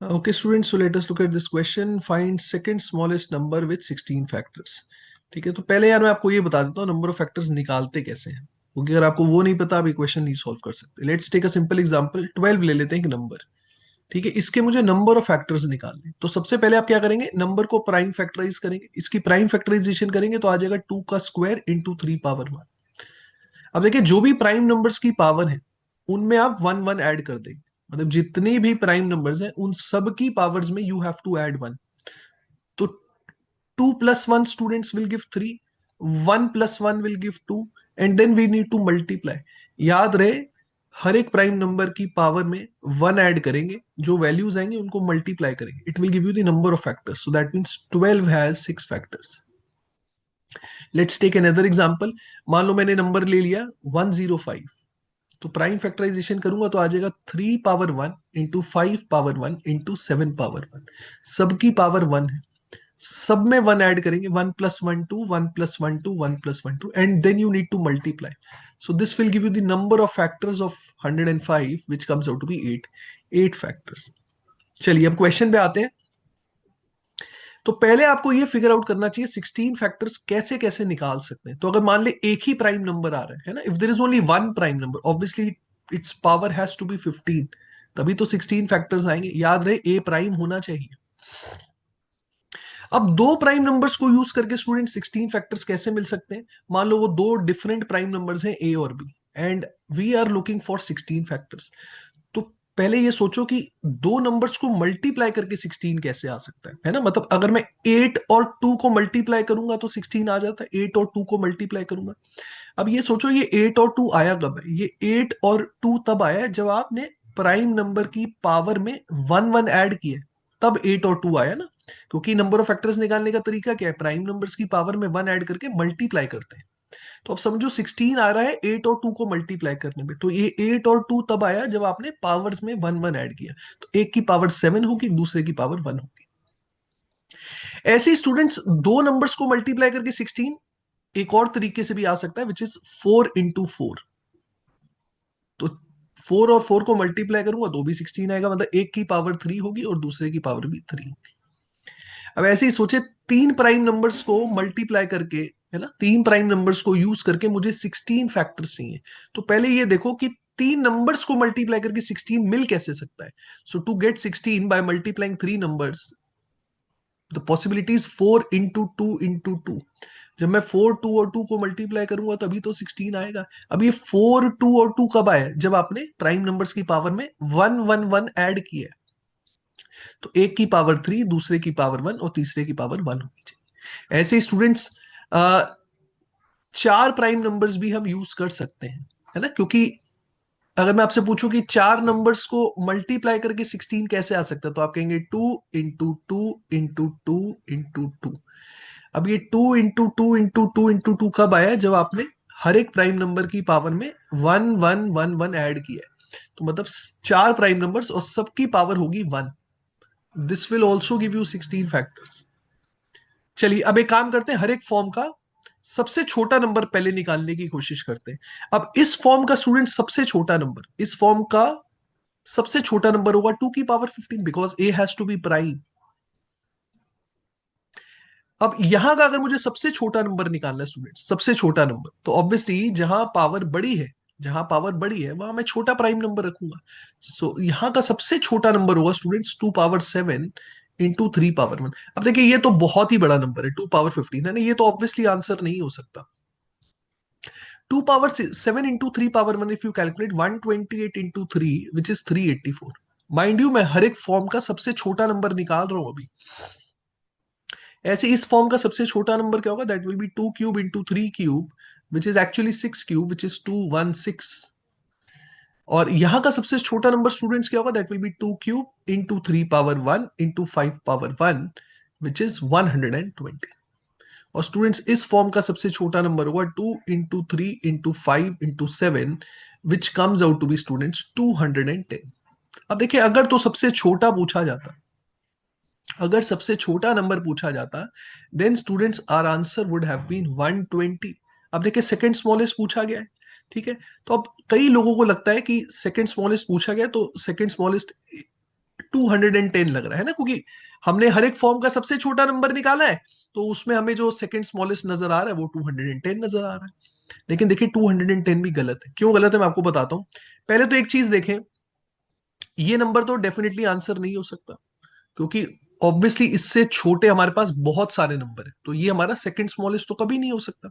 Okay, students, so let us look at this question. Find second smallest number with 16 factors. ठीक है, तो पहले यार मैं आपको ये बता देता हूँ नंबर ऑफ फैक्टर्स निकालते कैसे हैं, क्योंकि अगर आपको वो नहीं पता आप ये क्वेश्चन नहीं सॉल्व कर सकते. Let's take a simple example. 12 ले लेते हैं एक नंबर. ठीक है, इसके मुझे नंबर ऑफ फैक्टर्स निकालने. तो सबसे पहले आप क्या करेंगे, नंबर को प्राइम फैक्टराइज करेंगे. इसकी प्राइम फैक्टराइजेशन करेंगे तो आ जाएगा 2 का स्क्वायर इंटू 3 पावर 1. अब देखिए, जो भी प्राइम नंबर्स की पावर है उनमें आप वन वन ऐड कर देंगे. मतलब जितने भी प्राइम नंबर्स हैं उन सब की पावर्स में you have to add one. तो 2 + 1 students will give 3, 1 + 1 will give 2, and then we need to multiply. याद रहे, हर एक प्राइम नंबर की पावर में वन ऐड करेंगे, जो वैल्यूज आएंगे उनको मल्टीप्लाई करेंगे. It will give you the number of factors. So that means 12 has 6 factors. Let's take another example. मान लो मैंने नंबर ले लिया 105. तो प्राइम फैक्टराइजेशन करूंगा तो आ जाएगा 3 power 1 into 5 power 1 into 7 power 1. सबकी पावर 1 है, सब में 1 ऐड करेंगे. 1 + 1 2, 1 + 1 2, 1 + 1 2, and then you need to multiply. So this will give you the number of factors of 105 which comes out to be 8. 8 factors. चलिए अब क्वेश्चन पे आते हैं. तो पहले आपको ये फिगर आउट करना चाहिए 16 फैक्टर्स कैसे कैसे निकाल सकते हैं. तो अगर मान ले एक ही प्राइम नंबर आ रहा है ना, if there is only one prime number, obviously its power has to be 15. तभी तो 16 फैक्टर्स आएंगे. याद रहे, ए प्राइम होना चाहिए. अब दो प्राइम नंबर्स को यूज करके स्टूडेंट 16 फैक्टर्स कैसे मिल सकते हैं. मान लो वो दो डिफरेंट प्राइम नंबर्स हैं, ए और B, and we are looking for 16 factors. तो पहले ये सोचो कि दो नंबर्स को मल्टीप्लाई करके 16 कैसे आ सकता है ना. मतलब अगर मैं 8 और 2 को मल्टीप्लाई करूंगा तो 16 आ जाता है. 8 और 2 को मल्टीप्लाई करूंगा. अब ये सोचो, ये 8 और 2 आया कब है. ये 8 और 2 तब आया है जब आपने प्राइम नंबर की पावर में वन वन ऐड किए, तब 8 और 2 आया ना. क्योंकि नंबर ऑफ फैक्टर्स निकालने का तरीका क्या है, प्राइम नंबर्स की पावर में वन ऐड करके मल्टीप्लाई करते हैं. तो अब समझो 16 आ रहा है 8 और 2 को मल्टीप्लाई करने में. तो ये 8 और 2 तब आया जब आपने पावर्स में वन वन ऐड किया. तो एक की पावर 7 होगी, दूसरे की पावर 1 होगी. ऐसे ही स्टूडेंट्स दो नंबर्स को मल्टीप्लाई करके 16 एक और तरीके से भी आ सकता है, विच इज 4 × 4. तो 4 और 4 को मल्टीप्लाई करूंगा तो भी 16 आएगा. मतलब एक की पावर 3 होगी और दूसरे की पावर भी 3 होगी. अब ऐसे ही सोचे, तीन प्राइम नंबर्स को मल्टीप्लाई करके, है ना, तीन प्राइम नंबर्स को यूज करके मुझे 16 फैक्टर्स चाहिए. तो पहले ये देखो कि तीन नंबर्स को मल्टीप्लाई करके 16 मिल कैसे सकता है. So to get 16 by multiplying three numbers, the possibility is 4 × 2 × 2. जब मैं 4 2 और 2 को मल्टीप्लाई करूंगा तभी तो 16 आएगा. अब ये 4 2 और 2 कब आया, जब आपने प्राइम नंबर्स की पावर में वन वन वन ऐड किया. तो एक की पावर 3, दूसरे की पावर 1 और तीसरे की पावर 1 होनी चाहिए. ऐसे ही स्टूडेंट्स चार प्राइम नंबर्स भी हम यूज कर सकते हैं, है ना. क्योंकि अगर मैं आपसे पूछूं कि चार नंबर्स को मल्टीप्लाई करके 16 कैसे आ सकता है, तो आप कहेंगे 2 × 2 × 2 × 2. अब ये 2 × 2 × 2 × 2 कब आया, जब आपने हर एक प्राइम नंबर की पावर में one one one one add किया है. तो मतलब चार प्राइम नंबर्स और सबकी पावर होगी 1. This will also give you 16 factors. चलिए अब एक काम करते हैं, हर एक फॉर्म का सबसे छोटा नंबर पहले निकालने की कोशिश करते हैं. अब इस फॉर्म का स्टूडेंट सबसे छोटा नंबर, इस फॉर्म का सबसे छोटा नंबर होगा 2 की power 15, because A has to be prime. अब यहां का अगर मुझे सबसे छोटा नंबर निकालना है स्टूडेंट, सबसे छोटा नंबर, तो ऑब्वियसली जहां पावर बड़ी है, जहां पावर बड़ी है वहां मैं छोटा प्राइम नंबर रखूंगा. सो यहां का सबसे छोटा नंबर होगा स्टूडेंट्स 2 पावर 7 इंटू 3 पावर 1. अब देखिए, ये तो बहुत ही बड़ा नंबर है, 2 पावर 15 है ना. ये तो ऑब्वियसली आंसर नहीं हो सकता. 2 power 7 into 3 power 1, if you calculate 128 into 3 which is 384. Mind you, मैं हर एक फॉर्म का सबसे छोटा नंबर निकाल रहा हूं अभी. ऐसे इस फॉर्म का सबसे छोटा नंबर क्या होगा, that will be 2 cube into 3 cube which is actually 6 cube which is 216. और यहां का सबसे छोटा नंबर स्टूडेंट्स क्या होगा, that will be 2 cube into 3 power 1 into 5 power 1 which is 120. और स्टूडेंट्स इस फॉर्म का सबसे छोटा नंबर होगा 2 into 3 into 5 into 7 which comes out to be students 210. अब देखिए, अगर तो सबसे छोटा पूछा जाता, अगर सबसे छोटा नंबर पूछा जाता, then students are answer would have been 120. अब देखिए, सेकंड स्मॉलेस्ट पूछा गया है. ठीक है, तो अब कई लोगों को लगता है कि सेकंड स्मॉलेस्ट पूछा गया तो सेकंड स्मॉलेस्ट 210 लग रहा है ना, क्योंकि हमने हर एक फॉर्म का सबसे छोटा नंबर निकाला है, तो उसमें हमें जो सेकंड स्मॉलेस्ट नजर आ रहा है वो 210 नजर आ रहा है। लेकिन देखिए 210 भी गलत है। क्यों गलत है मैं आपको बताता हूँ। पहले तो एक चीज देखें, ये नंबर तो डेफिनेटली आंसर नहीं हो सकता, क्योंकि ऑब्वियसली इससे छोटे हमारे पास बहुत सारे नंबर है, तो ये हमारा सेकंड स्मॉलेस्ट तो कभी नहीं हो सकता।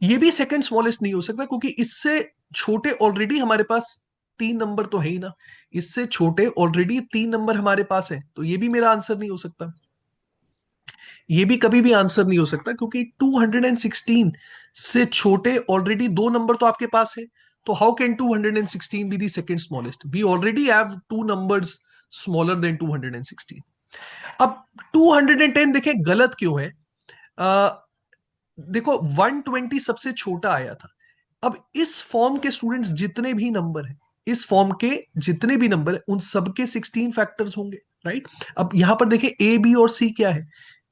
ये भी सेकंड स्मॉलेस्ट नहीं हो सकता, क्योंकि इससे छोटे ऑलरेडी हमारे पास तीन नंबर तो है ही ना। इससे छोटे ऑलरेडी तीन नंबर हमारे पास है, तो ये भी मेरा आंसर नहीं हो सकता। ये भी कभी भी आंसर नहीं हो सकता, क्योंकि 216 से छोटे ऑलरेडी दो नंबर तो आपके पास है। तो how can 216 be the second smallest? We already have two numbers smaller than 216। अब 210 देखें गलत क्यों है। आ, देखो 120 सबसे छोटा आया था। अब इस फॉर्म के स्टूडेंट्स जितने भी नंबर हैं, इस फॉर्म के जितने भी नंबर है उन सबके 16 फैक्टर्स होंगे, राइट। अब यहां पर देखिए ए बी और सी क्या है।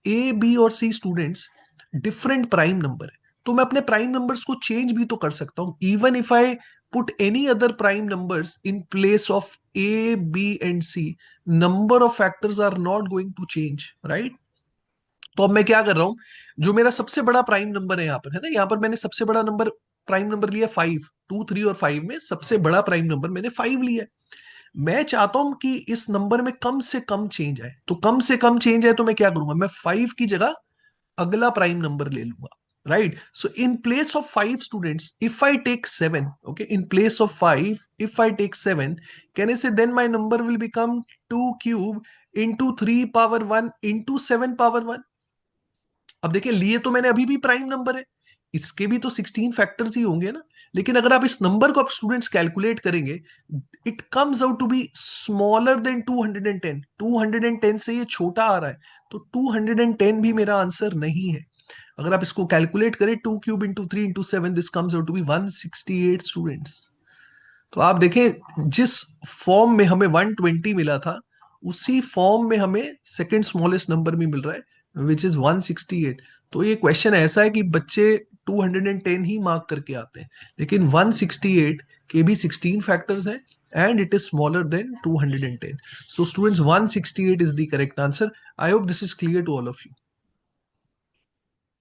ए बी और सी स्टूडेंट्स डिफरेंट प्राइम नंबर है, तो मैं अपने प्राइम नंबर्स को चेंज भी तो कर सकता हूं, even if I put any other prime numbers in place of A B and C, number of factors are not going to change, right. तो अब मैं क्या कर रहा हूं, जो मेरा सबसे बड़ा प्राइम नंबर है यहां पर, है ना, यहां पर मैंने सबसे बड़ा नंबर प्राइम नंबर लिया 5, 2, 3 और 5 में सबसे बड़ा प्राइम नंबर मैंने 5 लिया है। मैं चाहता हूं कि इस नंबर में कम से कम चेंज आए, तो कम से कम चेंज आए तो मैं क्या करूंगा, मैं 5 की जगह अगला प्राइम नंबर ले लूंगा, right. So in place of 5 students if I take 7, okay, in place of 5 if I take 7, can I say then my number will become 2 cube into 3 power 1 into 7 power 1। अब देखिए लिए तो मैंने अभी भी prime number है, इसके भी तो 16 फैक्टर्स ही होंगे ना। लेकिन अगर आप इस नंबर को आप स्टूडेंट्स कैलकुलेट करेंगे, it comes out to be smaller than 210। 210 से ये छोटा आ रहा है, तो 210 भी मेरा आंसर नहीं है। अगर आप इसको कैलकुलेट करें, 2 cube into 3 into 7, this comes out to be 168 students. तो आप देखें जिस फॉर्म में हमें 120 मिला था, उसी फॉर्म में हमें सेकंड स्मॉलेस्ट नंबर भी मिल रहा है विच इज 168। तो ये क्वेश्चन ऐसा है कि बच्चे 210 ही मार्क करके आते हैं, लेकिन 168 के भी 16 फैक्टर्स हैं and it is smaller than 210। So students 168 is the correct answer. I hope this is clear to all of you.